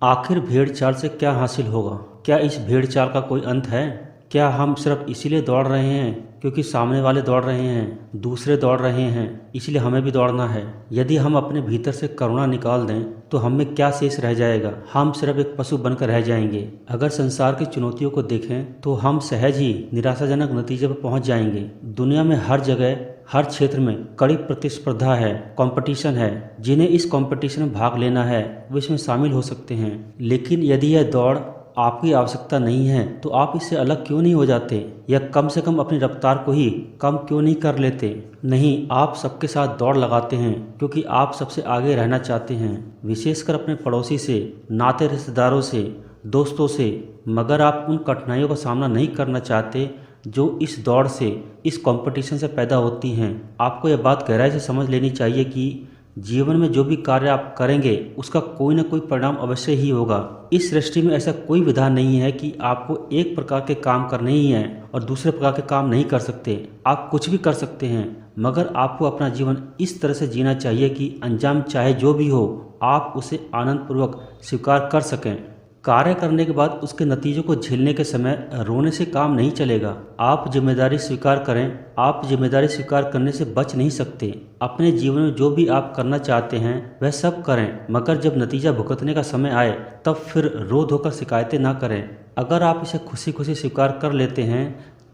आखिर भेड़ चाल से क्या हासिल होगा? क्या इस भेड़ चाल का कोई अंत है? क्या हम सिर्फ इसीलिए दौड़ रहे हैं क्योंकि सामने वाले दौड़ रहे हैं, दूसरे दौड़ रहे हैं, इसलिए हमें भी दौड़ना है? यदि हम अपने भीतर से करुणा निकाल दें तो हम में क्या शेष रह जाएगा? हम सिर्फ एक पशु बनकर रह जाएंगे। अगर संसार की चुनौतियों को देखें तो हम सहज ही निराशाजनक नतीजे पर पहुंच जाएंगे। दुनिया में हर जगह, हर क्षेत्र में कड़ी प्रतिस्पर्धा है, कंपटीशन है। जिन्हें इस कंपटीशन में भाग लेना है वो इसमें शामिल हो सकते हैं। लेकिन यदि यह दौड़ आपकी आवश्यकता नहीं है तो आप इससे अलग क्यों नहीं हो जाते, या कम से कम अपनी रफ्तार को ही कम क्यों नहीं कर लेते? नहीं, आप सबके साथ दौड़ लगाते हैं क्योंकि आप सबसे आगे रहना चाहते हैं, विशेषकर अपने पड़ोसी से, नाते रिश्तेदारों से, दोस्तों से। मगर आप उन कठिनाइयों का सामना नहीं करना चाहते जो इस दौड़ से, इस कंपटीशन से पैदा होती हैं। आपको यह बात गहराई से समझ लेनी चाहिए कि जीवन में जो भी कार्य आप करेंगे उसका कोई ना कोई परिणाम अवश्य ही होगा। इस सृष्टि में ऐसा कोई विधान नहीं है कि आपको एक प्रकार के काम करने ही हैं और दूसरे प्रकार के काम नहीं कर सकते। आप कुछ भी कर सकते हैं, मगर आपको अपना जीवन इस तरह से जीना चाहिए कि अंजाम चाहे जो भी हो आप उसे आनंदपूर्वक स्वीकार कर सकें। कार्य करने के बाद उसके नतीजों को झेलने के समय रोने से काम नहीं चलेगा। आप जिम्मेदारी स्वीकार करें। आप जिम्मेदारी स्वीकार करने से बच नहीं सकते। अपने जीवन में जो भी आप करना चाहते हैं वह सब करें, मगर जब नतीजा भुगतने का समय आए तब फिर रो धोकर शिकायतें ना करें। अगर आप इसे खुशी खुशी स्वीकार कर लेते हैं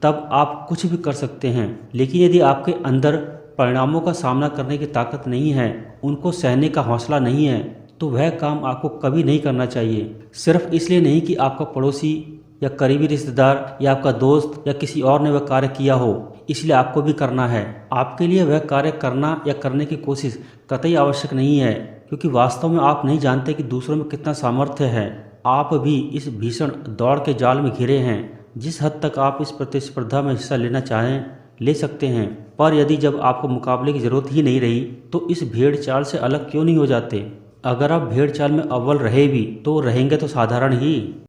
तब आप कुछ भी कर सकते हैं। लेकिन यदि आपके अंदर परिणामों का सामना करने की ताकत नहीं है, उनको सहने का हौसला नहीं है, तो वह काम आपको कभी नहीं करना चाहिए। सिर्फ इसलिए नहीं कि आपका पड़ोसी या करीबी रिश्तेदार या आपका दोस्त या किसी और ने वह कार्य किया हो इसलिए आपको भी करना है। आपके लिए वह कार्य करना या करने की कोशिश कतई आवश्यक नहीं है, क्योंकि वास्तव में आप नहीं जानते कि दूसरों में कितना सामर्थ्य है। आप भी इस भीषण दौड़ के जाल में घिरे हैं। जिस हद तक आप इस प्रतिस्पर्धा में हिस्सा लेना चाहें ले सकते हैं, पर यदि जब आपको मुकाबले की जरूरत ही नहीं रही तो इस भेड़ चाल से अलग क्यों नहीं हो जाते? अगर आप भेड़ चाल में अव्वल रहे भी तो रहेंगे तो साधारण ही।